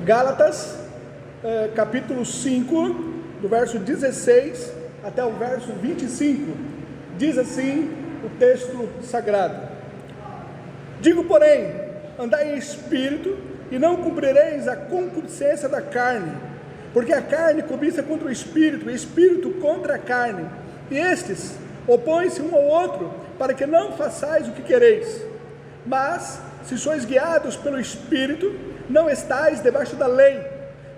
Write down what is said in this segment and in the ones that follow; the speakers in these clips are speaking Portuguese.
Gálatas, capítulo 5, do verso 16 até o verso 25, diz assim o texto sagrado: Digo, porém, andai em espírito, e não cumprireis a concupiscência da carne, porque a carne cobiça contra o espírito, e o espírito contra a carne, e estes opõem-se um ao outro, para que não façais o que quereis. Mas, se sois guiados pelo espírito, não estais debaixo da lei,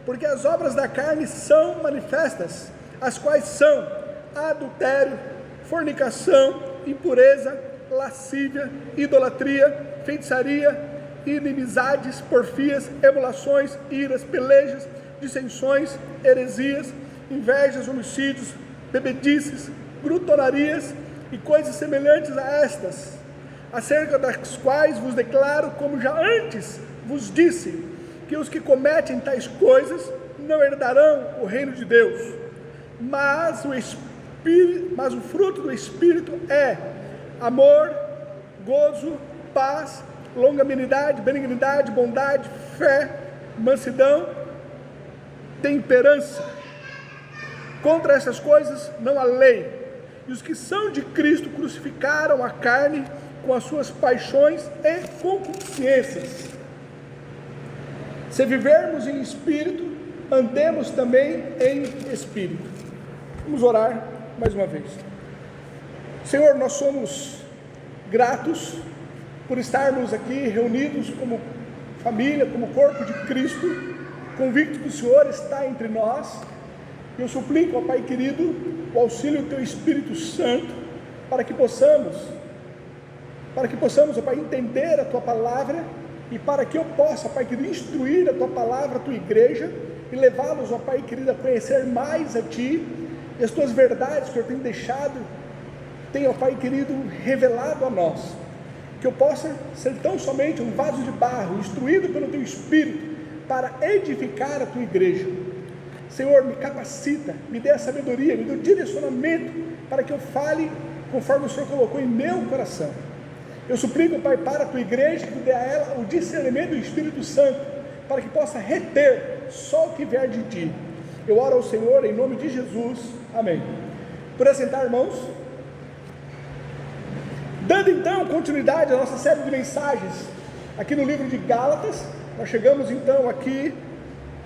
porque as obras da carne são manifestas, as quais são adultério, fornicação, impureza, lascívia, idolatria, feitiçaria, inimizades, porfias, emulações, iras, pelejas, dissensões, heresias, invejas, homicídios, bebedices, glutonarias e coisas semelhantes a estas, acerca das quais vos declaro, como já antes vos disse, que os que cometem tais coisas não herdarão o reino de Deus. Mas o fruto do Espírito é amor, gozo, paz, longanimidade, benignidade, bondade, fé, mansidão, temperança. Contra essas coisas não há lei. E os que são de Cristo crucificaram a carne com as suas paixões e concupiscências. Se vivermos em espírito, andemos também em espírito. Vamos orar mais uma vez. Senhor, nós somos gratos por estarmos aqui reunidos como família, como corpo de Cristo, convicto que o Senhor está entre nós. Eu suplico, ó Pai querido, o auxílio do Teu Espírito Santo, para que possamos, ó Pai, entender a Tua palavra, e para que eu possa, Pai querido, instruir a Tua palavra, a Tua igreja, e levá-los, ó Pai querido, a conhecer mais a Ti, e as Tuas verdades que eu tenho deixado, tenho, ó Pai querido, revelado a nós, que eu possa ser tão somente um vaso de barro, instruído pelo Teu Espírito, para edificar a Tua igreja. Senhor, me capacita, me dê a sabedoria, me dê o direcionamento, para que eu fale conforme o Senhor colocou em meu coração. Eu suplico, Pai, para a Tua igreja, que Tu dê a ela o discernimento do Espírito Santo, para que possa reter só o que vier de Ti. Eu oro ao Senhor em nome de Jesus, amém. Por assentar, irmãos. Dando então continuidade à nossa série de mensagens, aqui no livro de Gálatas, nós chegamos então aqui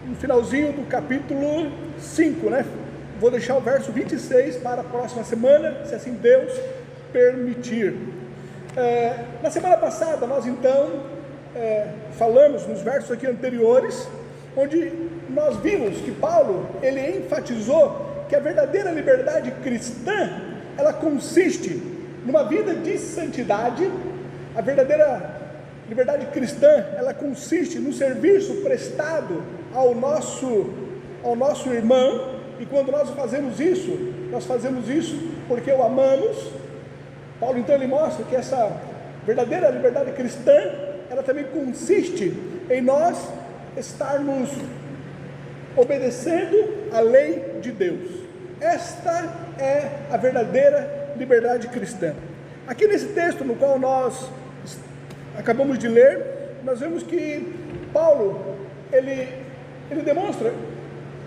no finalzinho do capítulo 5, né? Vou deixar o verso 26 para a próxima semana, se assim Deus permitir. Na semana passada nós então falamos nos versos aqui anteriores, onde nós vimos que Paulo, ele enfatizou que a verdadeira liberdade cristã, ela consiste numa vida de santidade. A verdadeira liberdade cristã, ela consiste no serviço prestado ao nosso irmão, e quando nós fazemos isso porque o amamos. Paulo então ele mostra que essa verdadeira liberdade cristã, ela também consiste em nós estarmos obedecendo a lei de Deus. Esta é a verdadeira liberdade cristã. Aqui nesse texto no qual nós acabamos de ler, nós vemos que Paulo, ele demonstra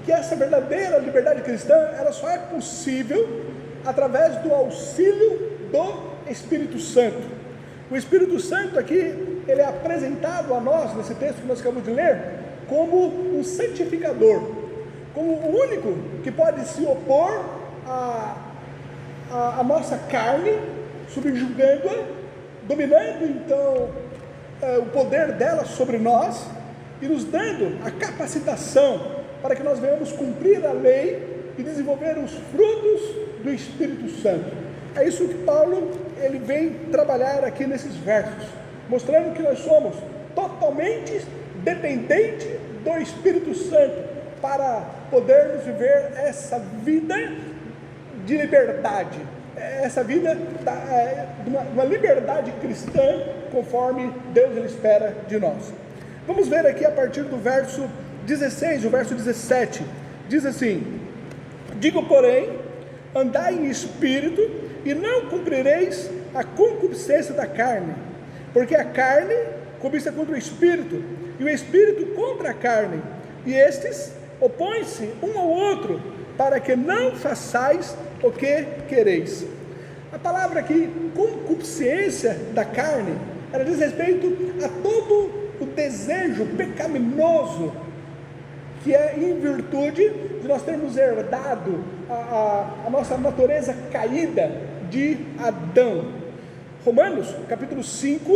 que essa verdadeira liberdade cristã, ela só é possível através do auxílio do Espírito Santo. O Espírito Santo aqui, ele é apresentado a nós, nesse texto que nós acabamos de ler, como um santificador, como o único que pode se opor à nossa carne, subjugando-a, dominando então o poder dela sobre nós, e nos dando a capacitação para que nós venhamos cumprir a lei e desenvolver os frutos do Espírito Santo. É isso que Paulo ele vem trabalhar aqui nesses versos, mostrando que nós somos totalmente dependentes do Espírito Santo para podermos viver essa vida de liberdade, essa vida de uma liberdade cristã, conforme Deus ele espera de nós. Vamos ver aqui a partir do verso 16, o verso 17, diz assim: Digo, porém, andai em espírito, e não cumprireis a concupiscência da carne, porque a carne cobiça contra o espírito, e o espírito contra a carne, e estes opõem-se um ao outro, para que não façais o que quereis. A palavra aqui, concupiscência da carne, ela diz respeito a todo o desejo pecaminoso, que é em virtude de nós termos herdado a nossa natureza caída de Adão. Romanos, capítulo 5,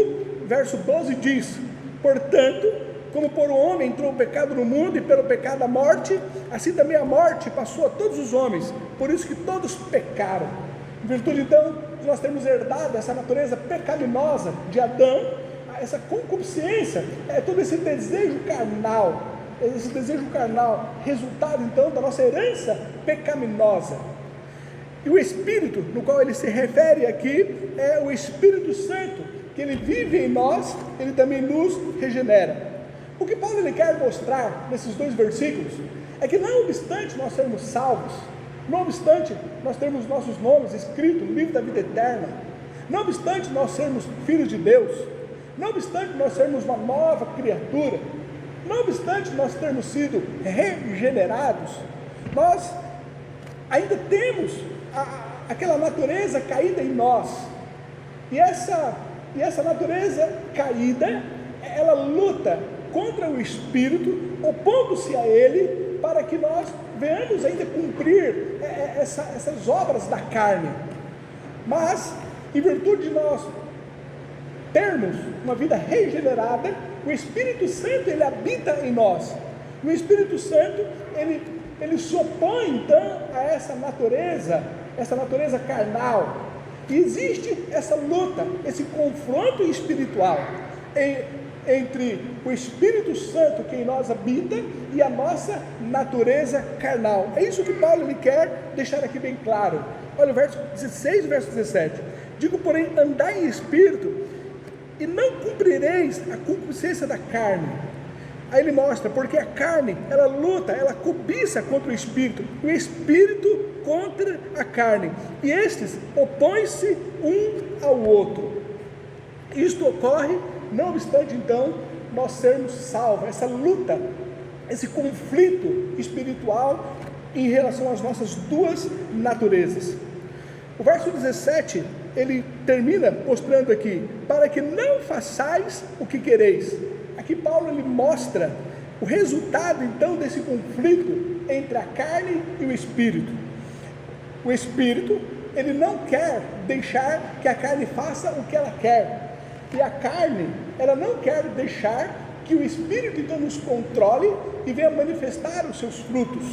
verso 12 diz: portanto, como por um homem entrou o pecado no mundo, e pelo pecado a morte, assim também a morte passou a todos os homens, por isso que todos pecaram. Em virtude então de nós termos herdado essa natureza pecaminosa de Adão, essa concupiscência, é todo esse desejo carnal, resultado então da nossa herança pecaminosa. E o Espírito, no qual ele se refere aqui, é o Espírito Santo, que ele vive em nós, ele também nos regenera. O que Paulo ele quer mostrar nesses dois versículos, é que não obstante nós sermos salvos, não obstante nós termos nossos nomes escritos no livro da vida eterna, não obstante nós sermos filhos de Deus, não obstante nós sermos uma nova criatura, não obstante nós termos sido regenerados, nós ainda temos aquela natureza caída em nós, e essa natureza caída, ela luta contra o Espírito, opondo-se a ele, para que nós venhamos ainda cumprir essas obras da carne. Mas, em virtude de nós termos uma vida regenerada, o Espírito Santo ele habita em nós. O Espírito Santo ele se opõe então a essa natureza carnal. E existe essa luta, esse confronto espiritual entre o Espírito Santo que em nós habita e a nossa natureza carnal. É isso que Paulo ele quer deixar aqui bem claro. Olha o verso 16 e verso 17. Digo, porém, andai em espírito, e não cumprireis a concupiscência da carne. Aí ele mostra, porque a carne, ela luta, ela cobiça contra o Espírito, o Espírito contra a carne, e estes opõem-se um ao outro. Isto ocorre, não obstante então, nós sermos salvos, essa luta, esse conflito espiritual em relação às nossas duas naturezas. O verso 17, ele termina mostrando aqui, para que não façais o que quereis. Aqui Paulo ele mostra o resultado então desse conflito entre a carne e o Espírito. O Espírito, ele não quer deixar que a carne faça o que ela quer, e a carne, ela não quer deixar que o Espírito então nos controle e venha manifestar os seus frutos.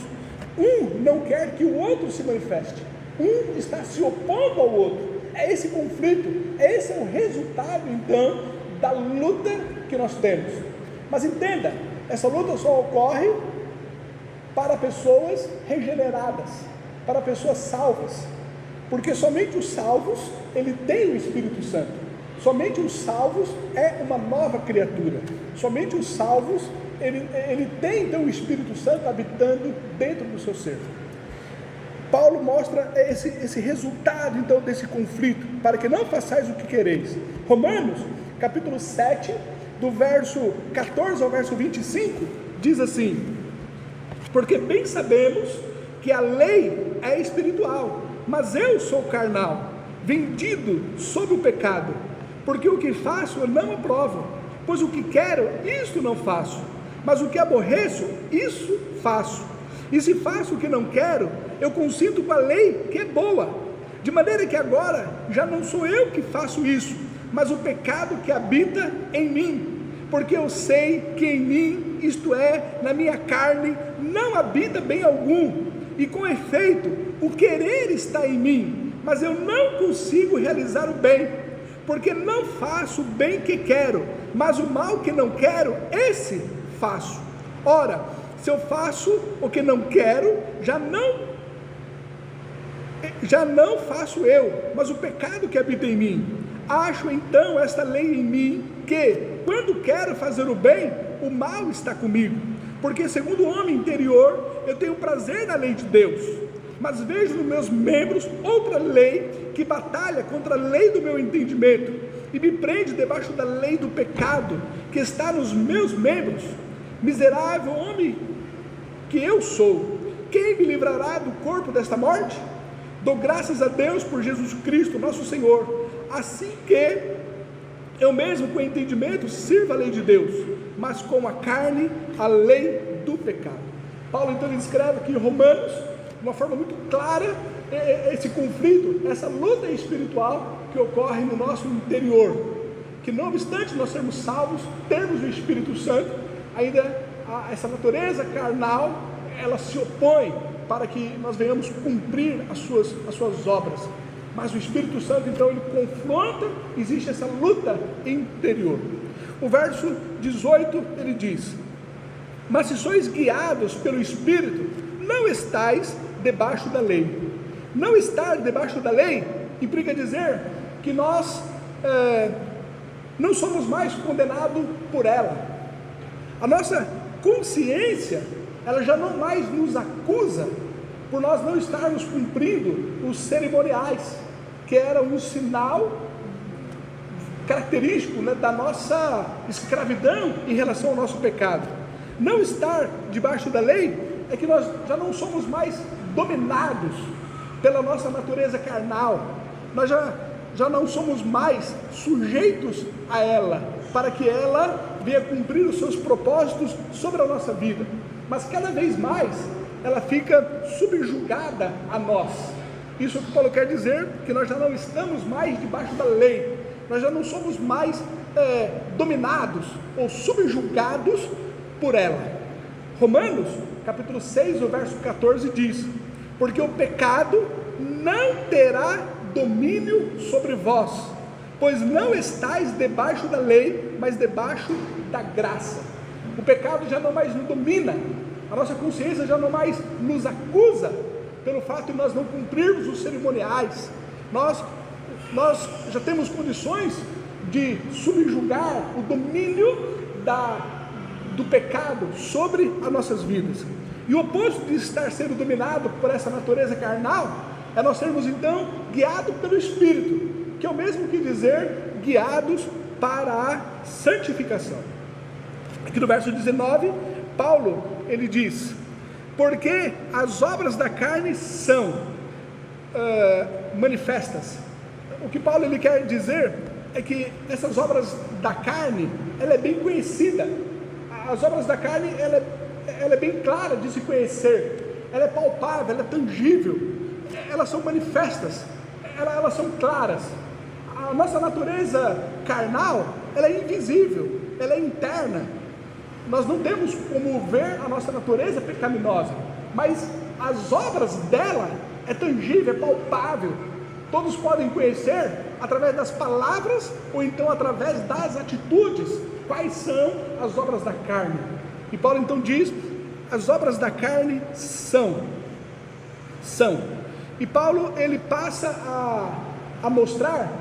Um não quer que o outro se manifeste, um está se opondo ao outro. É esse conflito, esse é o resultado então da luta que nós temos. Mas entenda, essa luta só ocorre para pessoas regeneradas, para pessoas salvas, porque somente os salvos ele tem o Espírito Santo. Somente os salvos é uma nova criatura. Somente os salvos ele tem então o Espírito Santo habitando dentro do seu ser. Paulo mostra esse resultado então desse conflito, para que não façais o que quereis. Romanos, capítulo 7, do verso 14 ao verso 25, diz assim: porque bem sabemos que a lei é espiritual, mas eu sou carnal, vendido sob o pecado, porque o que faço eu não aprovo, pois o que quero, isto não faço, mas o que aborreço, isso faço. E se faço o que não quero, eu consinto com a lei que é boa, de maneira que agora já não sou eu que faço isso, mas o pecado que habita em mim, porque eu sei que em mim, isto é, na minha carne, não habita bem algum, e com efeito, o querer está em mim, mas eu não consigo realizar o bem, porque não faço o bem que quero, mas o mal que não quero, esse faço. Ora, se eu faço o que não quero, já não faço eu, mas o pecado que habita em mim. Acho então esta lei em mim, que quando quero fazer o bem, o mal está comigo, porque segundo o homem interior, eu tenho prazer na lei de Deus, mas vejo nos meus membros outra lei, que batalha contra a lei do meu entendimento, e me prende debaixo da lei do pecado, que está nos meus membros. Miserável homem que eu sou, quem me livrará do corpo desta morte? Dou graças a Deus por Jesus Cristo, nosso Senhor, assim que eu mesmo com entendimento sirvo a lei de Deus, mas com a carne, a lei do pecado. Paulo então ele escreve aqui em Romanos, de uma forma muito clara, esse conflito, essa luta espiritual que ocorre no nosso interior, que não obstante nós sermos salvos, termos o Espírito Santo, ainda essa natureza carnal, ela se opõe para que nós venhamos cumprir as suas obras, mas o Espírito Santo então ele confronta, existe essa luta interior. O verso 18 ele diz: mas se sois guiados pelo Espírito, não estáis debaixo da lei. Não estar debaixo da lei implica dizer que nós não somos mais condenados por ela. A nossa consciência, ela já não mais nos acusa por nós não estarmos cumprindo os cerimoniais, que era um sinal característico, né, da nossa escravidão em relação ao nosso pecado. Não estar debaixo da lei é que nós já não somos mais dominados pela nossa natureza carnal, nós já não somos mais sujeitos a ela, para que ela venha cumprir os seus propósitos sobre a nossa vida, mas cada vez mais ela fica subjugada a nós. Isso é o que Paulo quer dizer, que nós já não estamos mais debaixo da lei, nós já não somos mais dominados ou subjugados por ela. Romanos capítulo 6, o verso 14 diz: porque o pecado não terá domínio sobre vós, pois não estáis debaixo da lei, mas debaixo da graça. O pecado já não mais nos domina, a nossa consciência já não mais nos acusa pelo fato de nós não cumprirmos os cerimoniais. Nós já temos condições de subjugar o domínio do pecado sobre as nossas vidas. E o oposto de estar sendo dominado por essa natureza carnal é nós sermos então guiados pelo Espírito, que é o mesmo que dizer guiados para a santificação. Aqui no verso 19, Paulo ele diz: porque as obras da carne são manifestas. O que Paulo ele quer dizer é que essas obras da carne, ela é bem conhecida. As obras da carne, ela é bem clara de se conhecer, ela é palpável, ela é tangível, elas são manifestas, elas são claras. A nossa natureza carnal, ela é invisível, ela é interna, nós não temos como ver a nossa natureza pecaminosa, mas as obras dela é tangível, é palpável, todos podem conhecer através das palavras ou então através das atitudes, quais são as obras da carne. E Paulo então diz: as obras da carne são. E Paulo ele passa a mostrar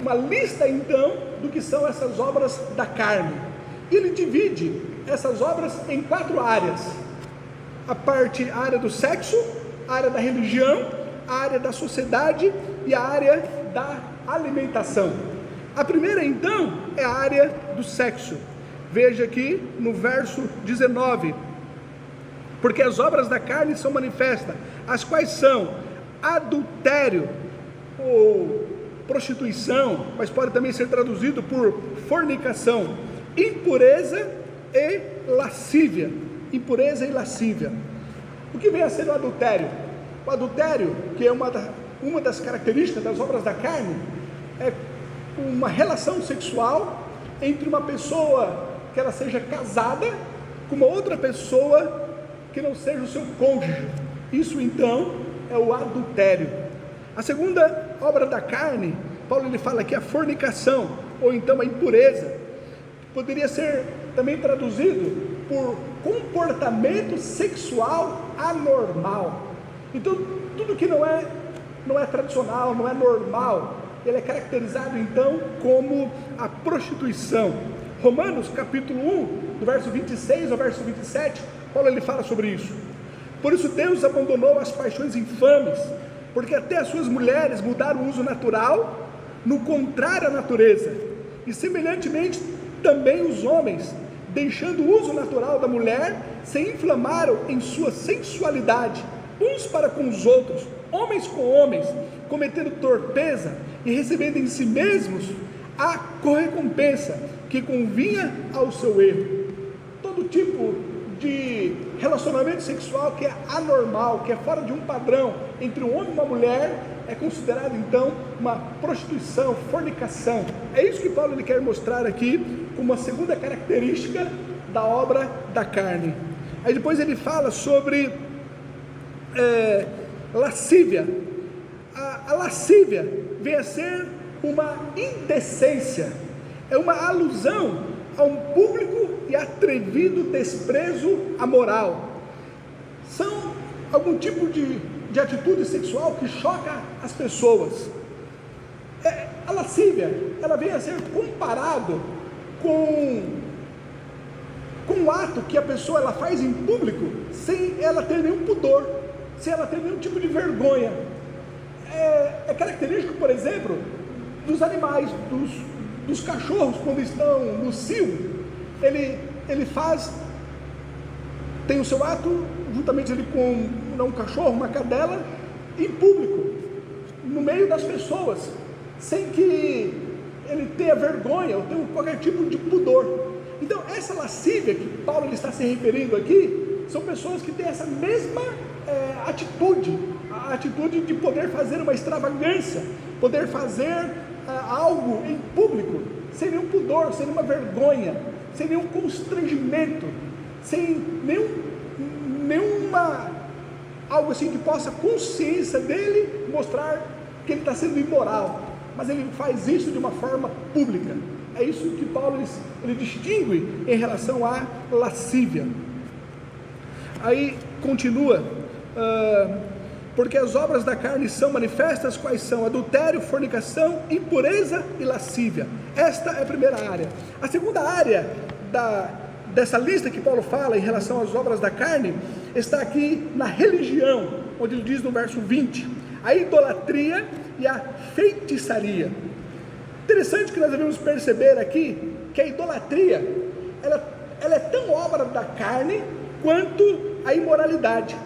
uma lista então do que são essas obras da carne. Ele divide essas obras em 4 áreas: a área do sexo, a área da religião, a área da sociedade e a área da alimentação. A primeira então é a área do sexo. Veja aqui no verso 19: porque as obras da carne são manifestas, as quais são adultério ou prostituição, mas pode também ser traduzido por fornicação, impureza e lascívia. Impureza e lascívia. O que vem a ser o adultério? O adultério, que é uma das características das obras da carne, é uma relação sexual entre uma pessoa que ela seja casada com uma outra pessoa que não seja o seu cônjuge. Isso então é o adultério. A segunda obra da carne, Paulo ele fala aqui a fornicação, ou então a impureza, poderia ser também traduzido por comportamento sexual anormal. Então tudo que não é tradicional, não é normal, ele é caracterizado então como a prostituição. Romanos capítulo 1, do verso 26 ao verso 27, Paulo ele fala sobre isso. Por isso Deus abandonou as paixões infames, porque até as suas mulheres mudaram o uso natural, no contrário à natureza, e semelhantemente também os homens, deixando o uso natural da mulher, se inflamaram em sua sensualidade, uns para com os outros, homens com homens, cometendo torpeza e recebendo em si mesmos a correcompensa que convinha ao seu erro. Todo tipo de relacionamento sexual que é anormal, que é fora de um padrão entre um homem e uma mulher, é considerado então uma prostituição, fornicação. É isso que Paulo ele quer mostrar aqui como uma segunda característica da obra da carne. Aí depois ele fala sobre lascívia. A lascívia vem a ser uma indecência, é uma alusão a um público e atrevido desprezo à moral. São algum tipo de atitude sexual que choca as pessoas. A lascívia, ela vem a ser comparado com um ato que a pessoa ela faz em público, sem ela ter nenhum pudor, sem ela ter nenhum tipo de vergonha. É característico, por exemplo, dos animais, dos cachorros, quando estão no cio, ele tem o seu ato, juntamente ali com um cachorro, uma cadela, em público, no meio das pessoas, sem que ele tenha vergonha, ou tenha qualquer tipo de pudor. Então, essa lascívia que Paulo ele está se referindo aqui, são pessoas que têm essa mesma atitude, a atitude de poder fazer uma extravagância, poder fazer algo em público, sem nenhum pudor, sem nenhuma vergonha, sem nenhum constrangimento, sem nenhuma algo assim que possa a consciência dele mostrar que ele está sendo imoral, mas ele faz isso de uma forma pública. É isso que Paulo ele distingue em relação à lascívia. Aí continua, porque as obras da carne são manifestas, quais são? Adultério, fornicação, impureza e lascívia. Esta é a primeira área. A segunda área dessa lista que Paulo fala em relação às obras da carne, está aqui na religião, onde ele diz no verso 20, a idolatria e a feitiçaria. Interessante que nós devemos perceber aqui, que a idolatria, ela é tão obra da carne, quanto a imoralidade.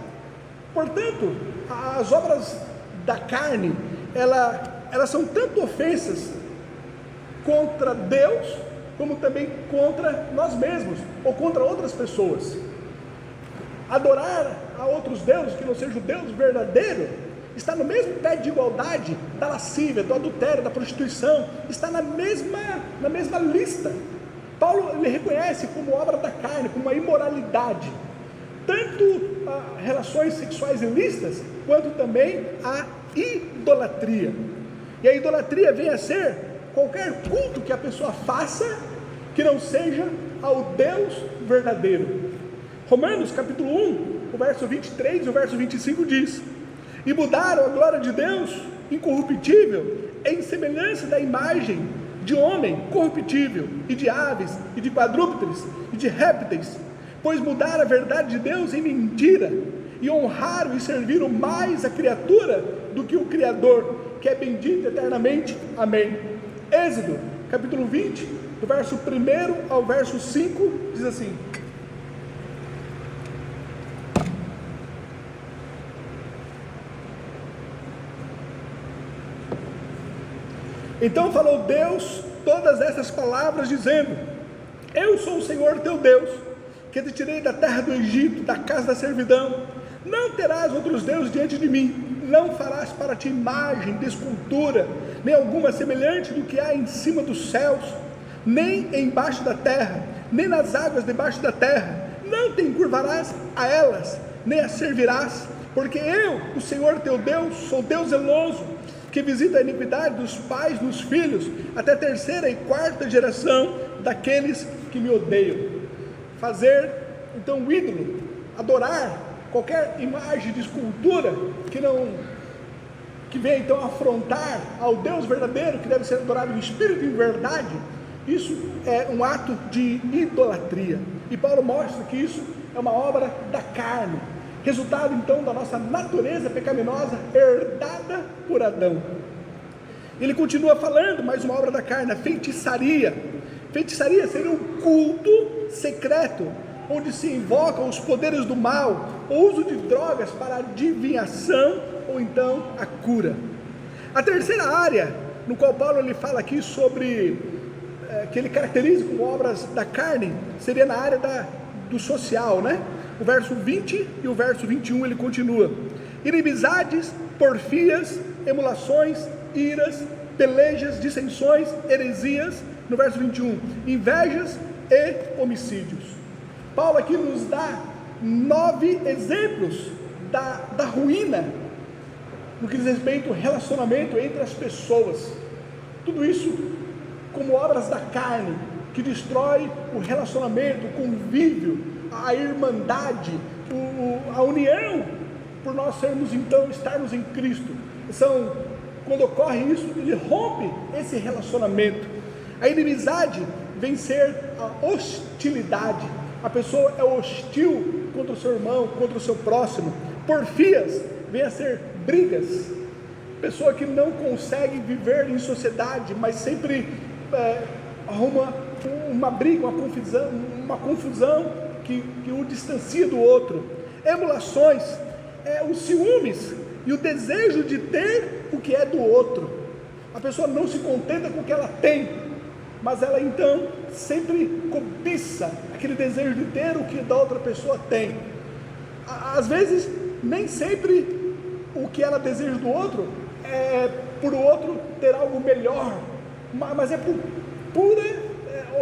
Portanto, as obras da carne, elas são tanto ofensas contra Deus, como também contra nós mesmos, ou contra outras pessoas. Adorar a outros deuses, que não seja o Deus verdadeiro, está no mesmo pé de igualdade da lascívia, do adultério, da prostituição, está na mesma lista. Paulo ele reconhece como obra da carne, como uma imoralidade, tanto relações sexuais ilícitas, quanto também a idolatria. E a idolatria vem a ser qualquer culto que a pessoa faça, que não seja ao Deus verdadeiro. Romanos capítulo 1, o verso 23 e o verso 25 diz: e mudaram a glória de Deus incorruptível em semelhança da imagem de homem corruptível, e de aves, e de quadrúpedes, e de répteis, pois mudaram a verdade de Deus em mentira, e honraram e serviram mais a criatura do que o Criador, que é bendito eternamente. Amém. Êxodo capítulo 20, do verso 1 ao verso 5, diz assim: então falou Deus todas essas palavras, dizendo: eu sou o Senhor teu Deus, que te tirei da terra do Egito, da casa da servidão. Não terás outros deuses diante de mim, não farás para ti imagem de escultura, nem alguma semelhante do que há em cima dos céus, nem embaixo da terra, nem nas águas debaixo da terra. Não te encurvarás a elas, nem as servirás, porque eu, o Senhor teu Deus, sou Deus zeloso, que visita a iniquidade dos pais nos filhos, até a terceira e quarta geração daqueles que me odeiam. Fazer então o ídolo, adorar qualquer imagem de escultura que venha então afrontar ao Deus verdadeiro, que deve ser adorado em espírito e em verdade, isso é um ato de idolatria. E Paulo mostra que isso é uma obra da carne, resultado então da nossa natureza pecaminosa herdada por Adão. Ele continua falando, mais uma obra da carne, a feitiçaria. Feitiçaria seria um culto secreto, onde se invocam os poderes do mal, o uso de drogas para adivinhação ou então a cura. A terceira área, no qual Paulo ele fala aqui sobre que ele caracteriza como obras da carne, seria na área do social, né? O verso 20 e o verso 21 ele continua: inimizades, porfias, emulações, iras, pelejas, dissensões, heresias, no verso 21, invejas e homicídios. Paulo aqui nos dá 9 exemplos da ruína no que diz respeito ao relacionamento entre as pessoas. Tudo isso como obras da carne, que destrói o relacionamento, o convívio, a irmandade, a união, por nós estarmos em Cristo. Quando ocorre isso, ele rompe esse relacionamento. A inimizade vem ser a hostilidade. A pessoa é hostil contra o seu irmão, contra o seu próximo. Porfias vem a ser brigas. Pessoa que não consegue viver em sociedade, mas sempre arruma uma briga, uma confusão que o distancia do outro. Emulações, os ciúmes e o desejo de ter o que é do outro. A pessoa não se contenta com o que ela tem, mas ela então sempre cobiça aquele desejo de ter o que da outra pessoa tem. Às vezes, nem sempre o que ela deseja do outro é por o outro ter algo melhor, mas é por pura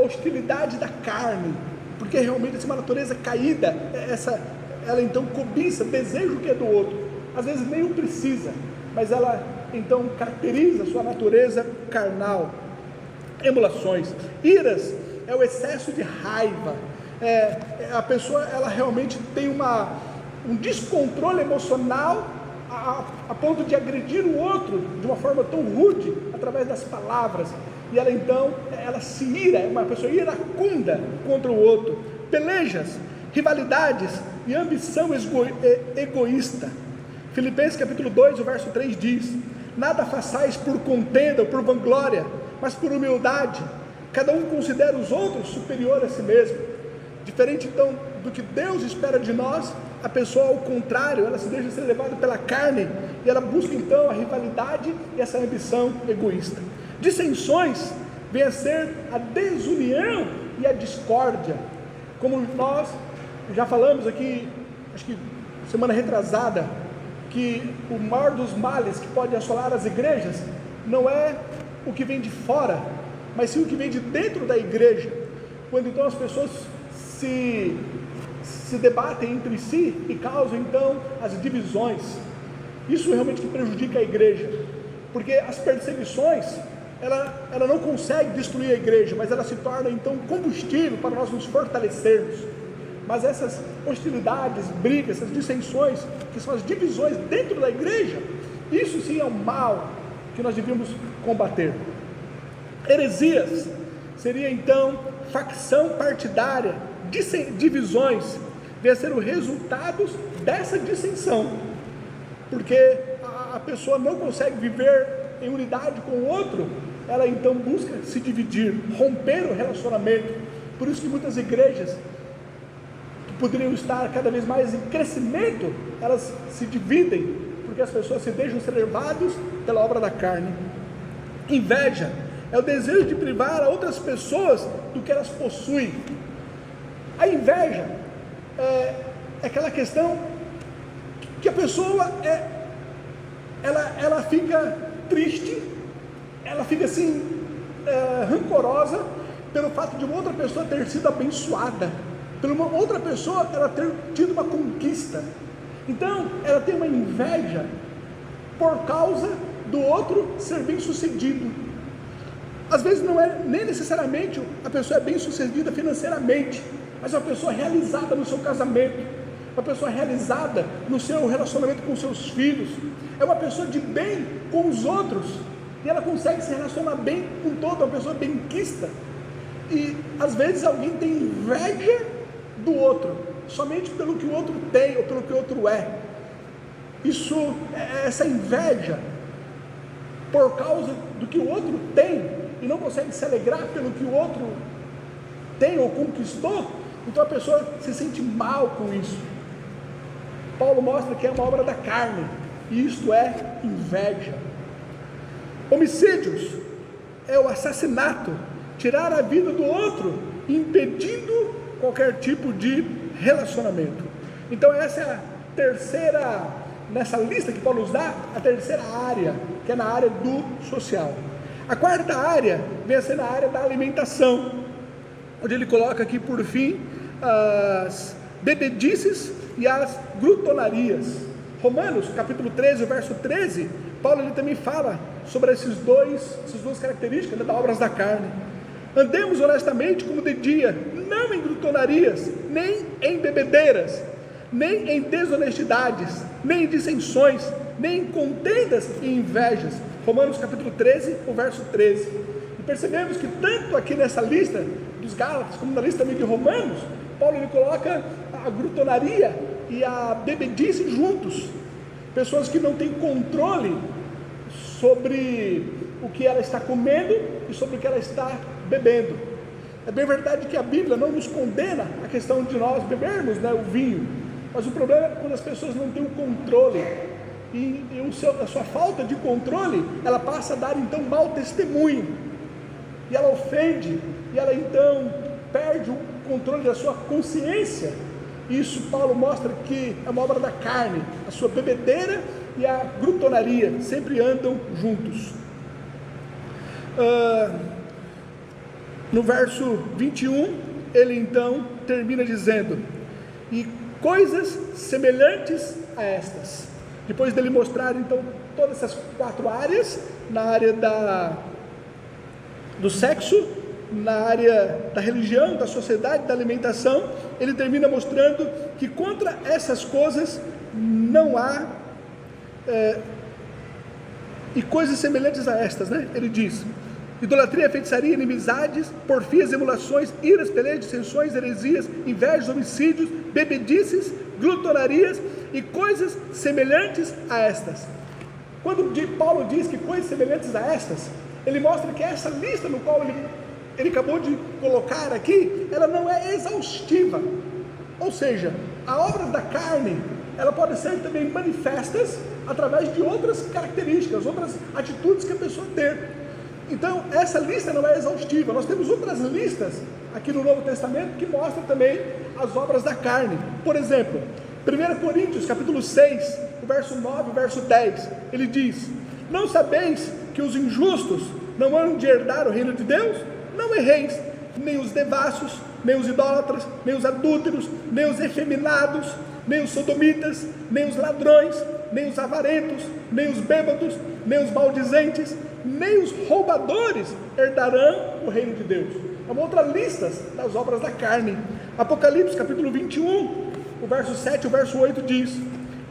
hostilidade da carne, porque realmente essa é uma natureza caída. Ela então cobiça, deseja o que é do outro, às vezes nem o precisa, mas ela então caracteriza a sua natureza carnal. Emulações, iras é o excesso de raiva. A pessoa ela realmente tem um descontrole emocional a ponto de agredir o outro de uma forma tão rude, através das palavras, e ela então, ela se ira, é uma pessoa iracunda contra o outro. Pelejas, rivalidades e ambição egoísta. Filipenses capítulo 2, o verso 3 diz: nada façais por contenda ou por vanglória, mas por humildade, cada um considera os outros superior a si mesmo. Diferente então do que Deus espera de nós, a pessoa ao contrário, ela se deixa ser levada pela carne, e ela busca então a rivalidade e essa ambição egoísta. Dissensões vem a ser a desunião e a discórdia, como nós já falamos aqui, acho que semana retrasada, que o maior dos males que pode assolar as igrejas não é o que vem de fora, mas sim o que vem de dentro da igreja, quando então as pessoas se debatem entre si e causam então as divisões. Isso realmente que prejudica a igreja, porque as perseguições, ela não consegue destruir a igreja, mas ela se torna então combustível para nós nos fortalecermos. Mas essas hostilidades, brigas, essas dissensões, que são as divisões dentro da igreja, isso sim é o mal que nós devíamos combater. Heresias seria então facção partidária, divisões, vai ser o resultado dessa dissensão, porque a pessoa não consegue viver em unidade com o outro, ela então busca se dividir, romper o relacionamento. Por isso que muitas igrejas que poderiam estar cada vez mais em crescimento, elas se dividem, porque as pessoas se deixam ser levadas pela obra da carne. Inveja é o desejo de privar a outras pessoas do que elas possuem. A inveja é aquela questão que a pessoa ela fica triste, ela fica assim rancorosa pelo fato de uma outra pessoa ter sido abençoada, pela uma outra pessoa ela ter tido uma conquista. Então ela tem uma inveja por causa do outro ser bem sucedido. Às vezes não é nem necessariamente a pessoa é bem sucedida financeiramente, mas é uma pessoa realizada no seu casamento, uma pessoa realizada no seu relacionamento com seus filhos, é uma pessoa de bem com os outros, e ela consegue se relacionar bem com toda, uma pessoa benquista. E às vezes alguém tem inveja do outro, somente pelo que o outro tem, ou pelo que o outro é. Essa inveja, por causa do que o outro tem, e não consegue se alegrar pelo que o outro tem ou conquistou, então a pessoa se sente mal com isso. Paulo mostra que é uma obra da carne, e isto é inveja. Homicídios é o assassinato, tirar a vida do outro, impedindo qualquer tipo de relacionamento. Então essa é a terceira, nessa lista que Paulo nos dá, a terceira área, que é na área do social. A quarta área vem a ser na área da alimentação, onde ele coloca aqui por fim as bebedices e as glutonarias. Romanos capítulo 13, o verso 13, Paulo ele também fala sobre essas duas características, né, das obras da carne. Andemos honestamente como de dia, não em glutonarias, nem em bebedeiras, nem em desonestidades, nem em dissensões, nem em contendas e invejas. Romanos capítulo 13, o verso 13. E percebemos que tanto aqui nessa lista dos Gálatas, como na lista também de Romanos, Paulo ele coloca a glutonaria e a bebedice juntos. Pessoas que não têm controle sobre o que ela está comendo e sobre o que ela está bebendo. É bem verdade que a Bíblia não nos condena a questão de nós bebermos, né, o vinho, mas o problema é quando as pessoas não têm o controle, e a sua falta de controle, ela passa a dar então mau testemunho, e ela ofende, e ela então perde o controle da sua consciência. Isso Paulo mostra que é uma obra da carne. A sua bebedeira e a glutonaria sempre andam juntos. No verso 21, ele então termina dizendo: e coisas semelhantes a estas. Depois dele mostrar então todas essas quatro áreas, na área do sexo, na área da religião, da sociedade, da alimentação, ele termina mostrando que contra essas coisas não há e coisas semelhantes a estas, né? Ele diz: idolatria, feitiçaria, inimizades, porfias, emulações, iras, pelejas, dissensões, heresias, invejas, homicídios, bebedices, glutonarias e coisas semelhantes a estas. Quando Paulo diz que coisas semelhantes a estas, ele mostra que essa lista no qual ele acabou de colocar aqui, ela não é exaustiva. Ou seja, a obra da carne, ela pode ser também manifestas através de outras características, outras atitudes que a pessoa tem. Então, essa lista não é exaustiva. Nós temos outras listas aqui no Novo Testamento que mostram também as obras da carne. Por exemplo, 1 Coríntios capítulo 6, o verso 9 e o verso 10, ele diz: não sabeis que os injustos não hão de herdar o reino de Deus? Não erreis, nem os devassos, nem os idólatras, nem os adúlteros, nem os efeminados, nem os sodomitas, nem os ladrões, nem os avarentos, nem os bêbados, nem os maldizentes, nem os roubadores herdarão o reino de Deus. É uma outra lista das obras da carne. Apocalipse capítulo 21, o verso 7 e o verso 8 diz: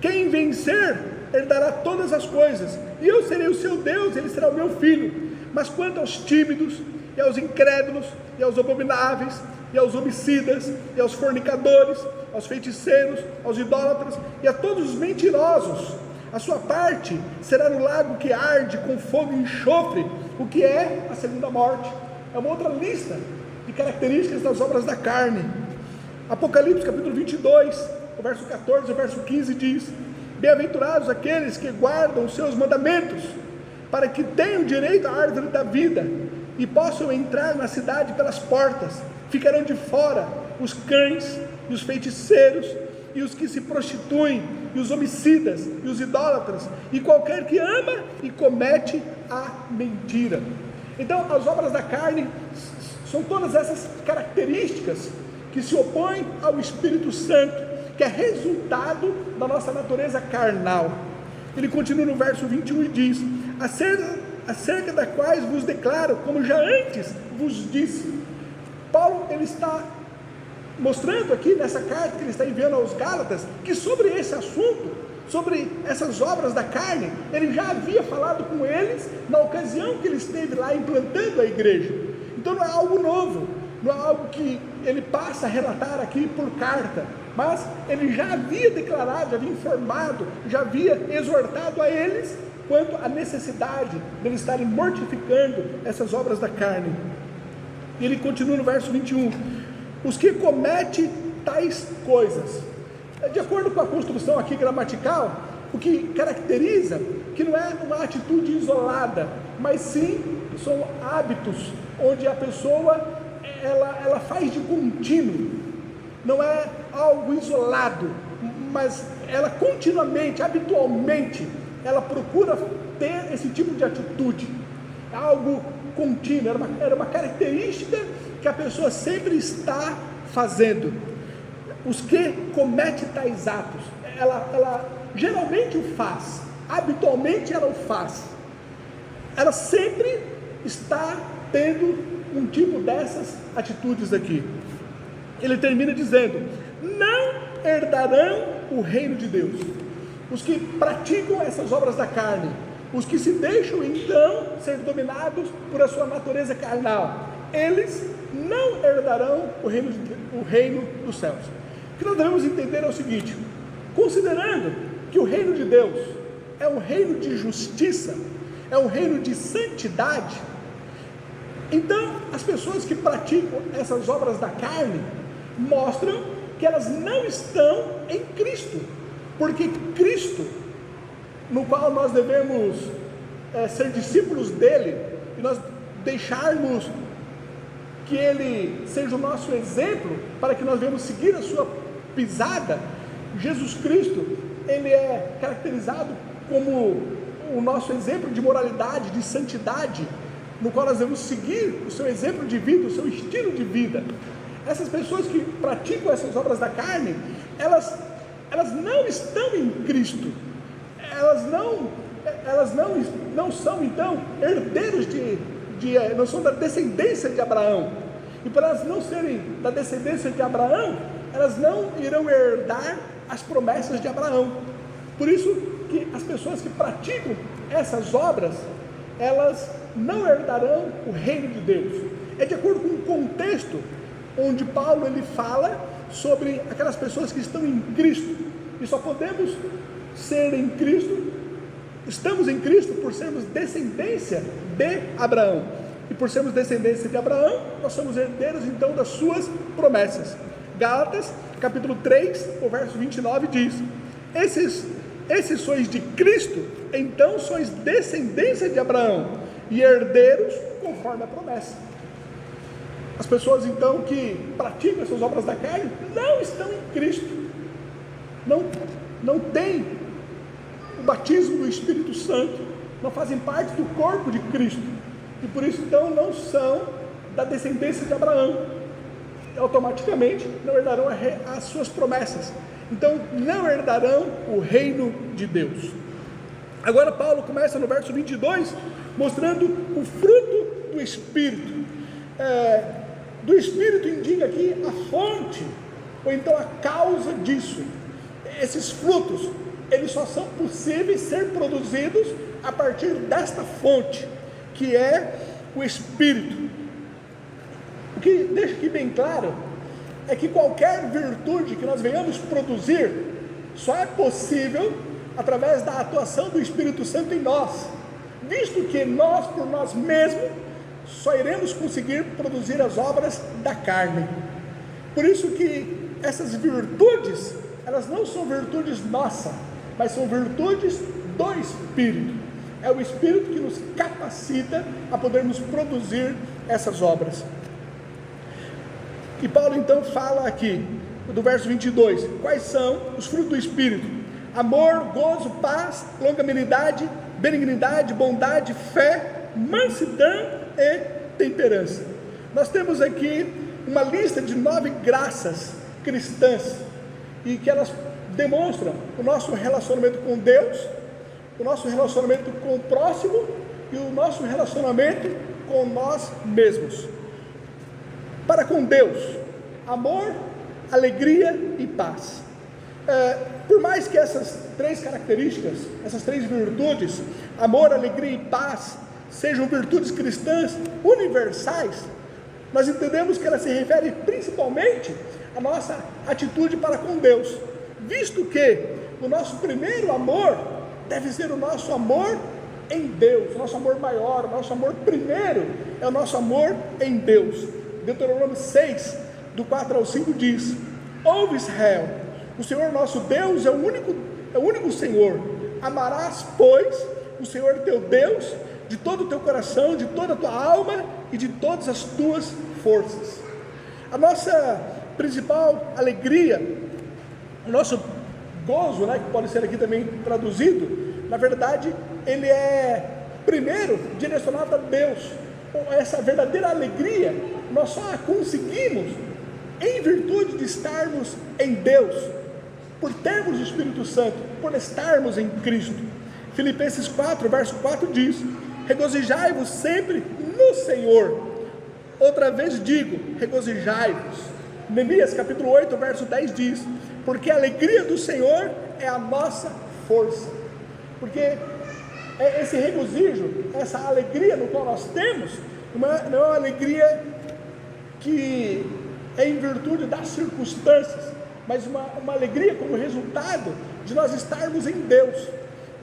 quem vencer herdará todas as coisas, e eu serei o seu Deus, ele será o meu filho. Mas quanto aos tímidos, e aos incrédulos, e aos abomináveis, e aos homicidas, e aos fornicadores, aos feiticeiros, aos idólatras, e a todos os mentirosos, a sua parte será no lago que arde com fogo e enxofre, o que é a segunda morte. É uma outra lista de características das obras da carne. Apocalipse capítulo 22, o verso 14 e o verso 15 diz: bem-aventurados aqueles que guardam os seus mandamentos, para que tenham direito à árvore da vida, e possam entrar na cidade pelas portas. Ficarão de fora os cães, e os feiticeiros, e os que se prostituem, e os homicidas, e os idólatras, e qualquer que ama e comete a mentira. Então, as obras da carne são todas essas características que se opõem ao Espírito Santo, que é resultado da nossa natureza carnal. Ele continua no verso 21 e diz: acerca da quais vos declaro, como já antes vos disse. Paulo ele está mostrando aqui nessa carta que ele está enviando aos Gálatas, que sobre esse assunto, sobre essas obras da carne, ele já havia falado com eles na ocasião que ele esteve lá implantando a igreja. Então não é algo novo, não é algo que ele passa a relatar aqui por carta, mas ele já havia declarado, já havia informado, já havia exortado a eles quanto à necessidade de eles estarem mortificando essas obras da carne. E ele continua no verso 21: os que cometem tais coisas. De acordo com a construção aqui gramatical, o que caracteriza que não é uma atitude isolada, mas sim são hábitos onde a pessoa ela faz de contínuo. Não é algo isolado, mas ela continuamente, habitualmente, ela procura ter esse tipo de atitude. É algo contínuo, era uma característica que a pessoa sempre está fazendo. Os que cometem tais atos, ela geralmente o faz, habitualmente ela o faz. Ela sempre está tendo um tipo dessas atitudes aqui. Ele termina dizendo: não herdarão o reino de Deus. Os que praticam essas obras da carne, os que se deixam então ser dominados por a sua natureza carnal, eles não herdarão o reino dos céus. O que nós devemos entender é o seguinte: considerando que o reino de Deus é um reino de justiça, é um reino de santidade, então as pessoas que praticam essas obras da carne mostram que elas não estão em Cristo, porque Cristo, no qual nós devemos ser discípulos dele, e nós deixarmos que ele seja o nosso exemplo, para que nós venhamos seguir a sua pisada, Jesus Cristo, ele é caracterizado como o nosso exemplo de moralidade, de santidade, no qual nós devemos seguir o seu exemplo de vida, o seu estilo de vida. Essas pessoas que praticam essas obras da carne, elas não estão em Cristo, elas não são então herdeiros não são da descendência de Abraão, e para elas não serem da descendência de Abraão, elas não irão herdar as promessas de Abraão. Por isso que as pessoas que praticam essas obras, elas não herdarão o reino de Deus. É de acordo com o contexto onde Paulo ele fala sobre aquelas pessoas que estão em Cristo, e só podemos ser em Cristo, estamos em Cristo por sermos descendência de Abraão, e por sermos descendência de Abraão, nós somos herdeiros então das suas promessas. Gálatas capítulo 3, o verso 29 diz: esses sois de Cristo, então sois descendência de Abraão e herdeiros conforme a promessa. As pessoas então que praticam essas obras da carne não estão em Cristo, não têm o batismo do Espírito Santo, não fazem parte do corpo de Cristo, e por isso então não são da descendência de Abraão, e automaticamente não herdarão as suas promessas, então não herdarão o reino de Deus. Agora Paulo começa no verso 22 mostrando o fruto do Espírito. Do Espírito indica aqui a fonte, ou então a causa disso. Esses frutos, eles só são possíveis ser produzidos a partir desta fonte, que é o Espírito. O que deixa aqui bem claro é que qualquer virtude que nós venhamos produzir só é possível através da atuação do Espírito Santo em nós, visto que nós por nós mesmos só iremos conseguir produzir as obras da carne. Por isso que essas virtudes, elas não são virtudes nossas, mas são virtudes do Espírito. É o Espírito que nos capacita a podermos produzir essas obras. E Paulo então fala aqui, do verso 22, quais são os frutos do Espírito: amor, gozo, paz, longanimidade, benignidade, bondade, fé, mansidão e temperança. Nós temos aqui uma lista de 9 graças cristãs, e que elas demonstram o nosso relacionamento com Deus, o nosso relacionamento com o próximo e o nosso relacionamento com nós mesmos. Para com Deus, amor, alegria e paz. Por mais que essas 3 características, essas 3 virtudes, amor, alegria e paz, sejam virtudes cristãs universais, nós entendemos que ela se refere principalmente à nossa atitude para com Deus, visto que o nosso primeiro amor deve ser o nosso amor em Deus, o nosso amor maior, o nosso amor primeiro é o nosso amor em Deus. Deuteronômio 6 do 4 ao 5 diz: ouve, Israel, o Senhor nosso Deus é o único Senhor. Amarás, pois, o Senhor teu Deus de todo o teu coração, de toda a tua alma e de todas as tuas forças. A nossa principal alegria, o nosso gozo, que pode ser aqui também traduzido, na verdade, ele é primeiro direcionado a Deus. Essa verdadeira alegria, nós só a conseguimos em virtude de estarmos em Deus, por termos o Espírito Santo, por estarmos em Cristo. Filipenses 4, verso 4 diz: regozijai-vos sempre no Senhor. Outra vez digo, regozijai-vos. Neemias capítulo 8, verso 10 diz: porque a alegria do Senhor é a nossa força. Porque esse regozijo, essa alegria no qual nós temos, não é uma alegria que é em virtude das circunstâncias, mas uma alegria como resultado de nós estarmos em Deus.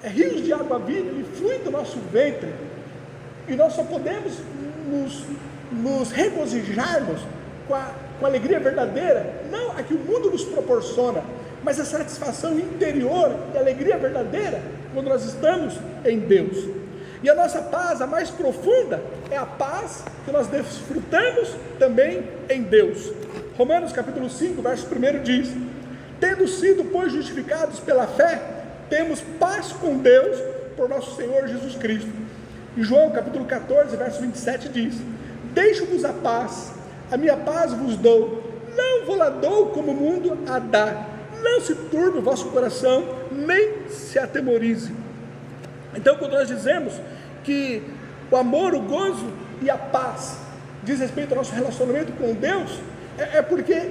Rios de água viva, ele flui do nosso ventre, e nós só podemos nos regozijarmos com a alegria verdadeira, não a que o mundo nos proporciona, mas a satisfação interior e a alegria verdadeira quando nós estamos em Deus. E a nossa paz, a mais profunda, é a paz que nós desfrutamos também em Deus. Romanos capítulo 5, verso 1 diz: tendo sido, pois, justificados pela fé, temos paz com Deus por nosso Senhor Jesus Cristo. E João capítulo 14, verso 27 diz: deixo-vos a paz, a minha paz vos dou, não vos la dou como o mundo a dá. Não se turbe o vosso coração, nem se atemorize. Então, quando nós dizemos que o amor, o gozo e a paz diz respeito ao nosso relacionamento com Deus, é porque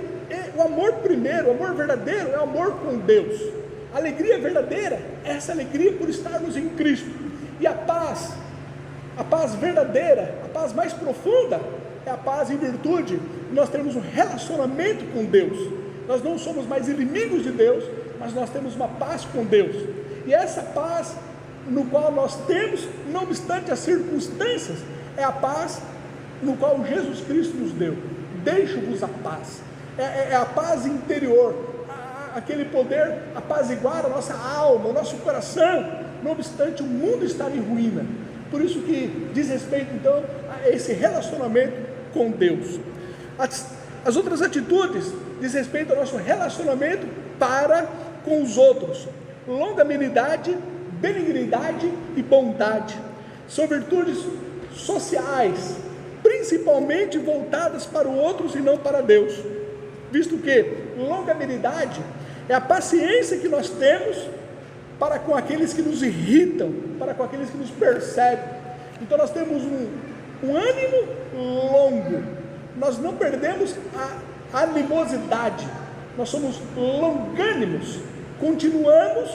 o amor primeiro, o amor verdadeiro é o amor com Deus. A alegria verdadeira é essa alegria por estarmos em Cristo. E a paz verdadeira, a paz mais profunda, é a paz em virtude de nós termos um relacionamento com Deus. Nós não somos mais inimigos de Deus, mas nós temos uma paz com Deus. E essa paz no qual nós temos, não obstante as circunstâncias, é a paz no qual Jesus Cristo nos deu. Deixo-vos a paz. É a paz interior, aquele poder apaziguar a nossa alma, o nosso coração, não obstante o mundo estar em ruína. Por isso que diz respeito então a esse relacionamento com Deus. As outras atitudes diz respeito ao nosso relacionamento para com os outros. Longanimidade, benignidade e bondade são virtudes sociais, principalmente voltadas para os outros e não para Deus, visto que longanimidade é a paciência que nós temos para com aqueles que nos irritam, para com aqueles que nos perseguem. Então nós temos um ânimo longo, nós não perdemos a animosidade, nós somos longânimos, continuamos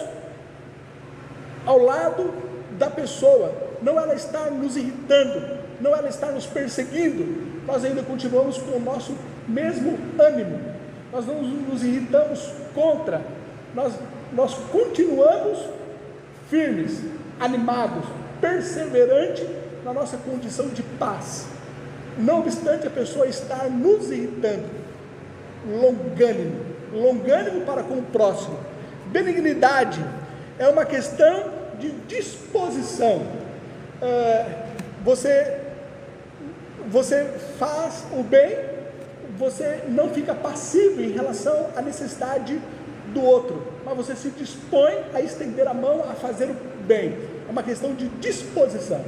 ao lado da pessoa, não ela está nos irritando, não ela está nos perseguindo, nós ainda continuamos com o nosso mesmo ânimo, nós não nos irritamos contra, nós continuamos firmes, animados, perseverantes na nossa condição de paz, não obstante a pessoa estar nos irritando. Longânimo para com o próximo. Benignidade é uma questão de disposição. Você faz o bem, você não fica passivo em relação à necessidade do outro, mas você se dispõe a estender a mão a fazer o bem. É uma questão de disposição.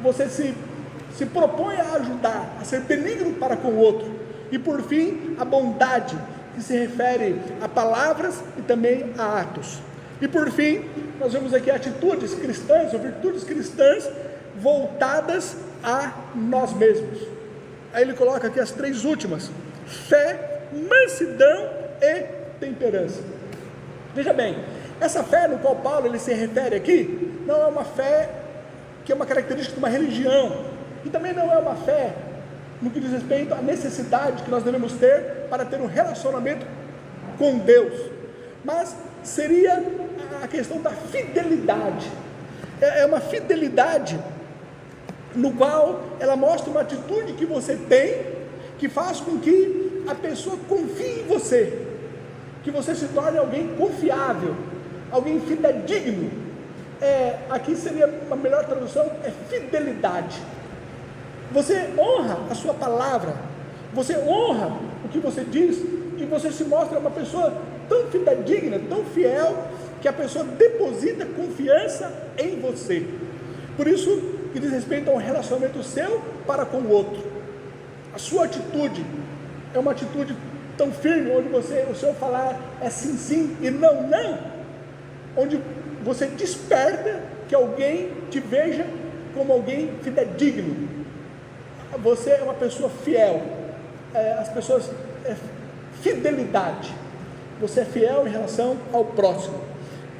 Você se propõe a ajudar, a ser benigno para com o outro. E por fim, a bondade, que se refere a palavras e também a atos. E por fim, nós vemos aqui atitudes cristãs ou virtudes cristãs voltadas a nós mesmos. Aí ele coloca aqui as três últimas: fé, mansidão e temperança. Veja bem, essa fé no qual Paulo ele se refere aqui, não é uma fé que é uma característica de uma religião, e também não é uma fé no que diz respeito à necessidade que nós devemos ter para ter um relacionamento com Deus, mas seria a questão da fidelidade. É uma fidelidade no qual ela mostra uma atitude que você tem, que faz com que a pessoa confie em você, que você se torne alguém confiável, alguém fidedigno. Aqui seria a melhor tradução, é fidelidade. Você honra a sua palavra, você honra o que você diz, e você se mostra uma pessoa tão fidedigna, tão fiel, que a pessoa deposita confiança em você. Por isso que diz respeito ao relacionamento seu para com o outro. A sua atitude é uma atitude tão firme, onde o seu falar é sim, sim e não, não, onde você desperta que alguém te veja como alguém fidedigno. Você é uma pessoa fiel. As pessoas, fidelidade. Você é fiel em relação ao próximo.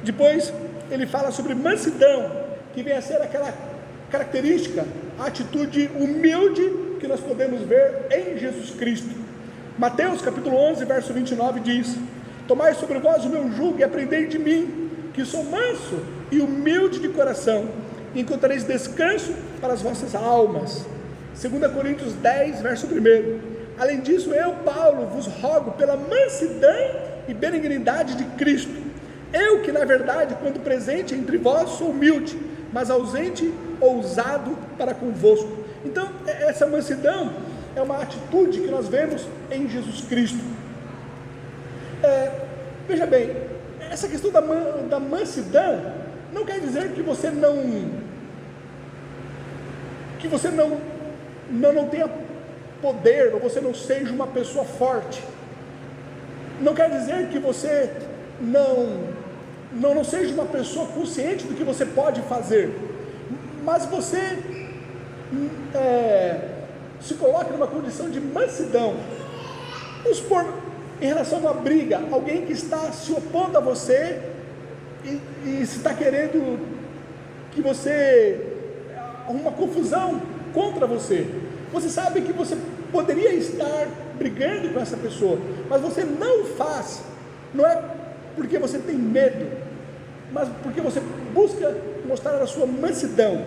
Depois ele fala sobre mansidão, que vem a ser aquela característica, a atitude humilde que nós podemos ver em Jesus Cristo. Mateus capítulo 11, verso 29 diz: tomai sobre vós o meu jugo e aprendei de mim, que sou manso e humilde de coração, e encontrareis descanso para as vossas almas. 2 Coríntios 10, verso 1. Além disso, eu, Paulo, vos rogo pela mansidão e benignidade de Cristo. Eu que, na verdade, quando presente entre vós, sou humilde, mas ausente, ousado para convosco. Então, essa mansidão é uma atitude que nós vemos em Jesus Cristo. Veja bem, essa questão da mansidão não quer dizer que você não tenha poder, ou você não seja uma pessoa forte. Não quer dizer que você não seja uma pessoa consciente do que você pode fazer, mas você se coloca numa condição de mansidão. Vamos supor, em relação a uma briga, alguém que está se opondo a você e está querendo que você uma confusão contra você. Você sabe que você poderia estar brigando com essa pessoa, mas você não o faz. Não é porque você tem medo, mas porque você busca mostrar a sua mansidão.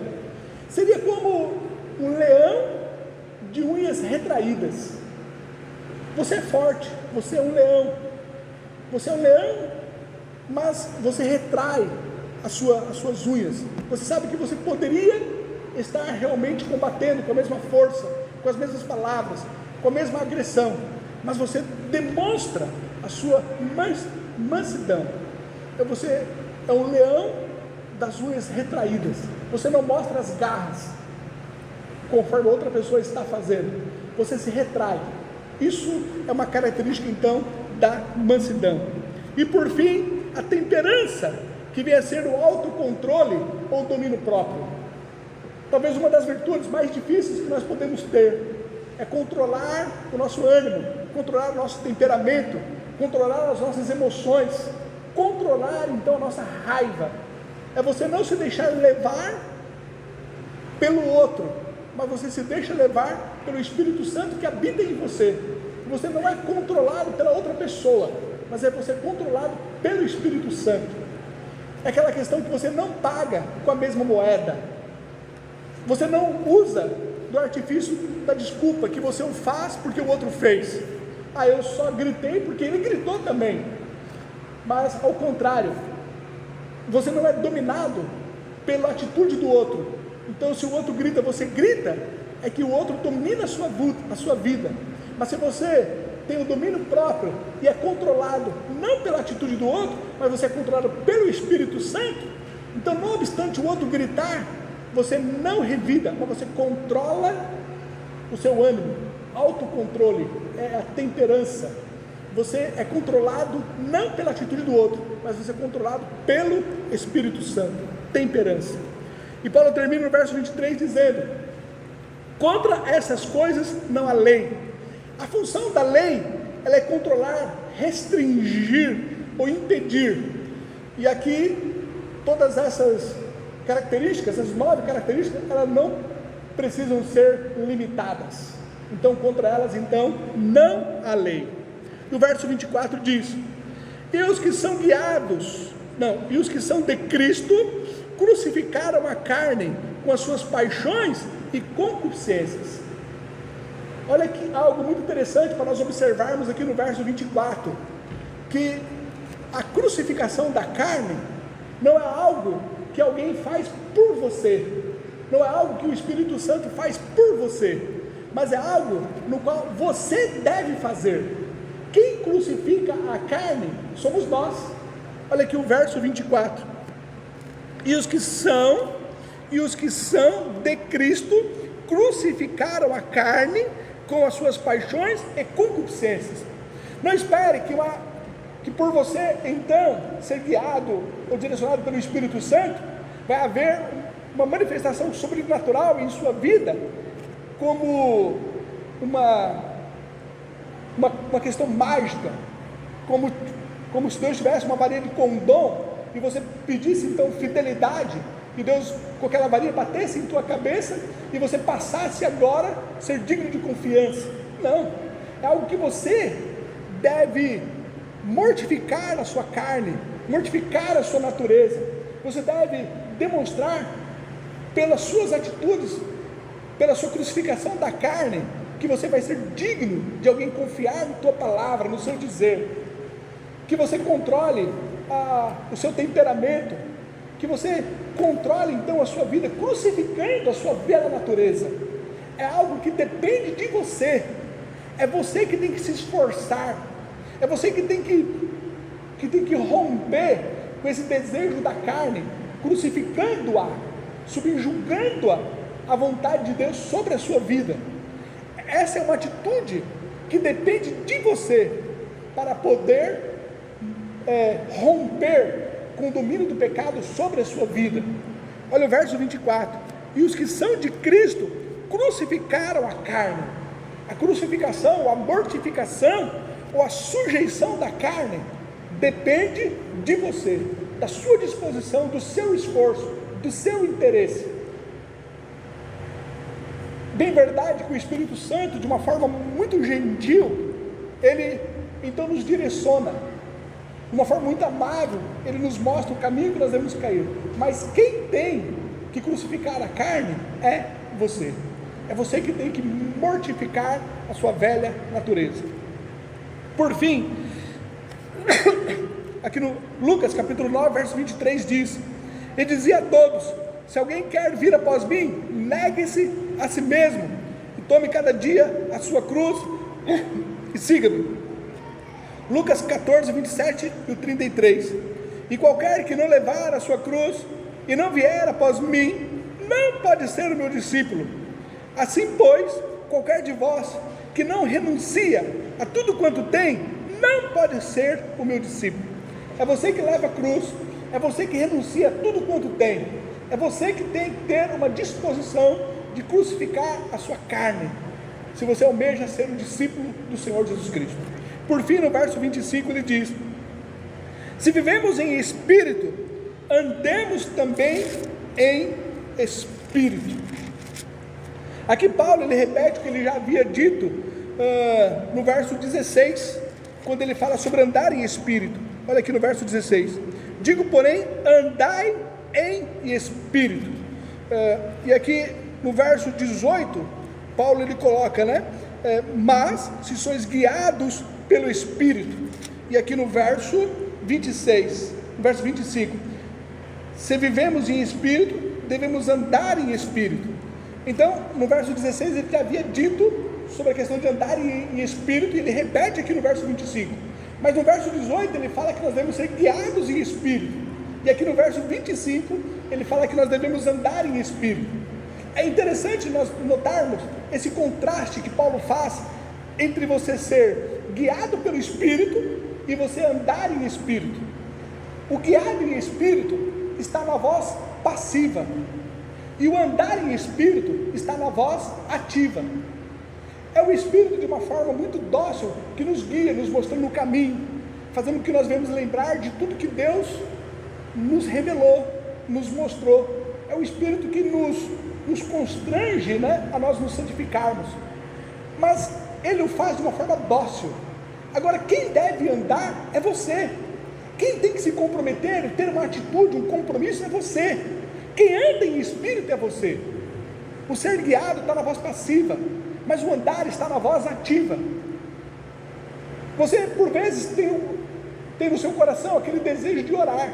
Seria como um leão de unhas retraídas. Você é forte, você é um leão. Você é um leão, mas você retrai as suas unhas. Você sabe que você poderia estar realmente combatendo com a mesma força, com as mesmas palavras, com a mesma agressão, mas você demonstra a sua mansidão. Então você é um leão das unhas retraídas. Você não mostra as garras conforme outra pessoa está fazendo. Você se retrai. Isso é uma característica então da mansidão. E por fim, a temperança, que vem a ser o autocontrole ou domínio próprio. Talvez uma das virtudes mais difíceis que nós podemos ter é controlar o nosso ânimo, controlar o nosso temperamento, controlar as nossas emoções, controlar então a nossa raiva. É você não se deixar levar pelo outro, mas você se deixa levar pelo Espírito Santo que habita em você. Você não é controlado pela outra pessoa, mas é você controlado pelo Espírito Santo. É aquela questão que você não paga com a mesma moeda. Você não usa do artifício da desculpa, que você o faz porque o outro fez. Eu só gritei porque ele gritou também. Mas ao contrário, você não é dominado pela atitude do outro. Então se o outro grita, você grita, é que o outro domina a sua vida. Mas se você tem o domínio próprio e é controlado não pela atitude do outro, mas você é controlado pelo Espírito Santo, então não obstante o outro gritar, você não revida, mas você controla o seu ânimo. Autocontrole é a temperança. Você é controlado não pela atitude do outro, mas você é controlado pelo Espírito Santo. Temperança. E Paulo termina no verso 23 dizendo: contra essas coisas não há lei. A função da lei, ela é controlar, restringir ou impedir. E aqui todas essas características, essas 9 características, elas não precisam ser limitadas. Então contra elas então não há lei. No verso 24 diz: e os que são e os que são de Cristo crucificaram a carne com as suas paixões e concupiscências. Olha aqui algo muito interessante para nós observarmos aqui no verso 24, que a crucificação da carne não é algo que alguém faz por você, não é algo que o Espírito Santo faz por você, mas é algo no qual você deve fazer. Quem crucifica a carne somos nós. Olha aqui o verso 24: e os que são de Cristo crucificaram a carne com as suas paixões e concupiscências. Não espere que por você então ser guiado ou direcionado pelo Espírito Santo, vai haver uma manifestação sobrenatural em sua vida, como uma questão mágica, como se Deus tivesse uma varinha de condom, e você pedisse então fidelidade, e Deus com aquela varinha batesse em tua cabeça, e você passasse agora a ser digno de confiança. Não, é algo que você deve mortificar a sua carne, mortificar a sua natureza. Você deve demonstrar pelas suas atitudes, pela sua crucificação da carne, que você vai ser digno de alguém confiar na tua palavra, no seu dizer, que você controle o seu temperamento, que você controle então a sua vida, crucificando a sua velha natureza. É algo que depende de você, é você que tem que se esforçar, é você que tem que romper com esse desejo da carne, crucificando-a, subjugando-a à vontade de Deus sobre a sua vida. Essa é uma atitude que depende de você para poder romper com o domínio do pecado sobre a sua vida. Olha o verso 24: e os que são de Cristo crucificaram a carne. A crucificação, a mortificação ou a sujeição da carne depende de você, da sua disposição, do seu esforço, do seu interesse. Bem verdade que o Espírito Santo, de uma forma muito gentil, ele então nos direciona, de uma forma muito amável, ele nos mostra o caminho que nós devemos cair. Mas quem tem que crucificar a carne é você. É você que tem que mortificar a sua velha natureza. Por fim, aqui no Lucas capítulo 9, verso 23 diz: e dizia a todos: se alguém quer vir após mim, negue-se a si mesmo, e tome cada dia a sua cruz, e siga-me. Lucas 14, 27 e 33: e qualquer que não levar a sua cruz, e não vier após mim, não pode ser o meu discípulo. Assim pois, qualquer de vós que não renuncia a tudo quanto tem, não pode ser o meu discípulo. É você que leva a cruz, é você que renuncia a tudo quanto tem, é você que tem que ter uma disposição de crucificar a sua carne, se você almeja ser um discípulo do Senhor Jesus Cristo. Por fim, no verso 25 ele diz: se vivemos em espírito, andemos também em espírito. Aqui Paulo ele repete o que ele já havia dito no verso 16, quando ele fala sobre andar em espírito. Olha aqui no verso 16: digo porém, andai em espírito. E aqui no verso 18, Paulo ele coloca, mas se sois guiados pelo Espírito. E aqui no verso 26, verso 25, se vivemos em espírito, devemos andar em espírito. Então, no verso 16, ele já havia dito sobre a questão de andar em espírito, e ele repete aqui no verso 25. Mas no verso 18, ele fala que nós devemos ser guiados em espírito. E aqui no verso 25, ele fala que nós devemos andar em espírito. É interessante nós notarmos esse contraste que Paulo faz entre você ser guiado pelo Espírito e você andar em espírito. O guiado em espírito está na voz passiva, e o andar em espírito está na voz ativa. É o Espírito de uma forma muito dócil que nos guia, nos mostrando o caminho, fazendo com que nós venhamos lembrar de tudo que Deus nos revelou, nos mostrou. É o Espírito que nos constrange, a nós nos santificarmos, mas Ele o faz de uma forma dócil. Agora, quem deve andar é você. Quem tem que se comprometer, ter uma atitude, um compromisso é você. Quem anda em espírito é você. O ser guiado está na voz passiva, mas o andar está na voz ativa. Você, por vezes, tem no seu coração aquele desejo de orar.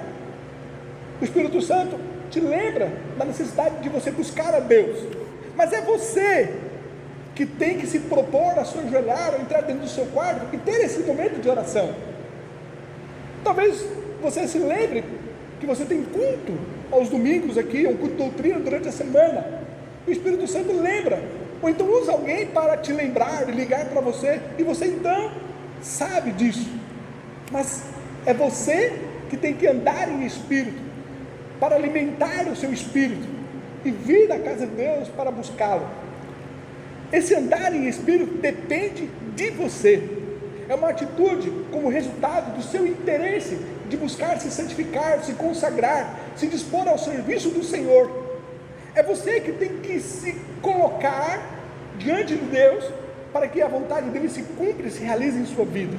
O Espírito Santo te lembra da necessidade de você buscar a Deus, mas é você que tem que se propor a se ajoelhar ou entrar dentro do seu quarto e ter esse momento de oração. Talvez você se lembre que você tem culto aos domingos aqui, um culto de doutrina durante a semana. O Espírito Santo lembra, ou então usa alguém para te lembrar, ligar para você, e você então sabe disso. Mas é você que tem que andar em espírito, para alimentar o seu espírito, e vir à casa de Deus para buscá-lo. Esse andar em espírito depende de você. É uma atitude como resultado do seu interesse de buscar se santificar, se consagrar, se dispor ao serviço do Senhor. É você que tem que se colocar diante de Deus para que a vontade dele se cumpra e se realize em sua vida.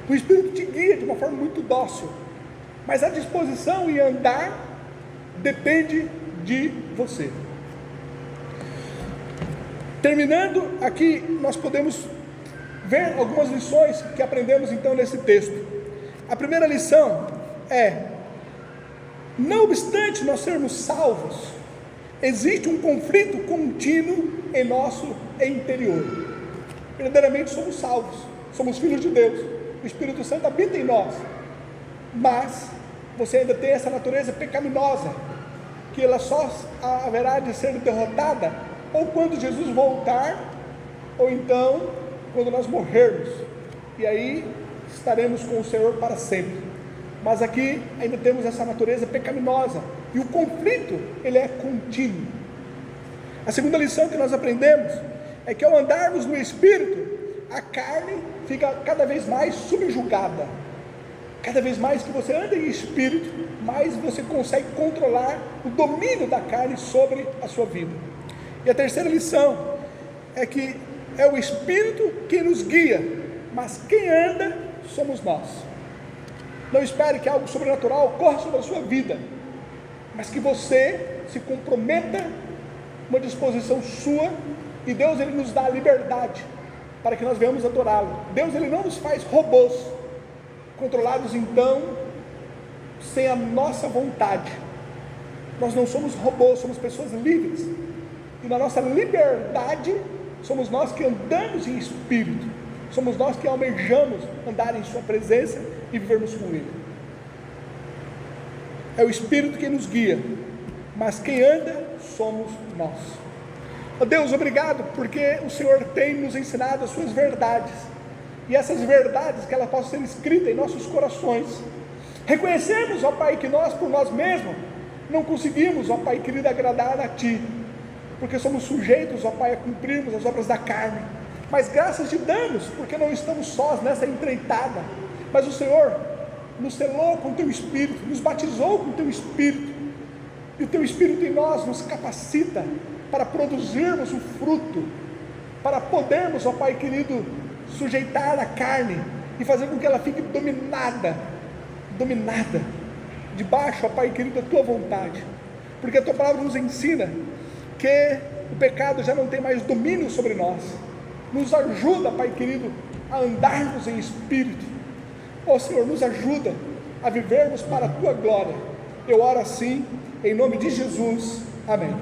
O Espírito te guia de uma forma muito dócil, mas a disposição e andar depende de você. Terminando aqui, nós podemos ver algumas lições que aprendemos então nesse texto. A primeira lição é: não obstante nós sermos salvos, existe um conflito contínuo em nosso interior. Verdadeiramente somos salvos, somos filhos de Deus, o Espírito Santo habita em nós, mas você ainda tem essa natureza pecaminosa, que ela só haverá de ser derrotada ou quando Jesus voltar, ou então quando nós morrermos, e aí estaremos com o Senhor para sempre. Mas aqui ainda temos essa natureza pecaminosa, e o conflito ele é contínuo. A segunda lição que nós aprendemos é que ao andarmos no Espírito, a carne fica cada vez mais subjugada. Cada vez mais que você anda em Espírito, mais você consegue controlar o domínio da carne sobre a sua vida. E a terceira lição é que é o Espírito que nos guia, mas quem anda somos nós. Não espere que algo sobrenatural ocorra sobre a sua vida, mas que você se comprometa, uma disposição sua, e Deus ele nos dá a liberdade para que nós venhamos adorá-lo. Deus ele não nos faz robôs, controlados então sem a nossa vontade. Nós não somos robôs, somos pessoas livres, e na nossa liberdade somos nós que andamos em Espírito, somos nós que almejamos andar em sua presença e vivermos com ele. É o Espírito que nos guia, mas quem anda somos nós. Oh Deus, obrigado porque o Senhor tem nos ensinado as suas verdades, e essas verdades que elas possam ser escritas em nossos corações. Reconhecemos, ó Pai, que nós por nós mesmos não conseguimos, ó Pai querido, agradar a Ti, porque somos sujeitos, ó Pai, a cumprirmos as obras da carne, mas graças te damos, porque não estamos sós nessa empreitada, mas o Senhor nos selou com o Teu Espírito, nos batizou com o Teu Espírito, e o Teu Espírito em nós nos capacita para produzirmos o fruto, para podermos, ó Pai querido, sujeitar a carne, e fazer com que ela fique dominada, debaixo, ó Pai querido, da Tua vontade, porque a Tua palavra nos ensina que o pecado já não tem mais domínio sobre nós. Nos ajuda, Pai querido, a andarmos em Espírito. Ó Senhor, nos ajuda a vivermos para a Tua glória. Eu oro assim, em nome de Jesus, amém.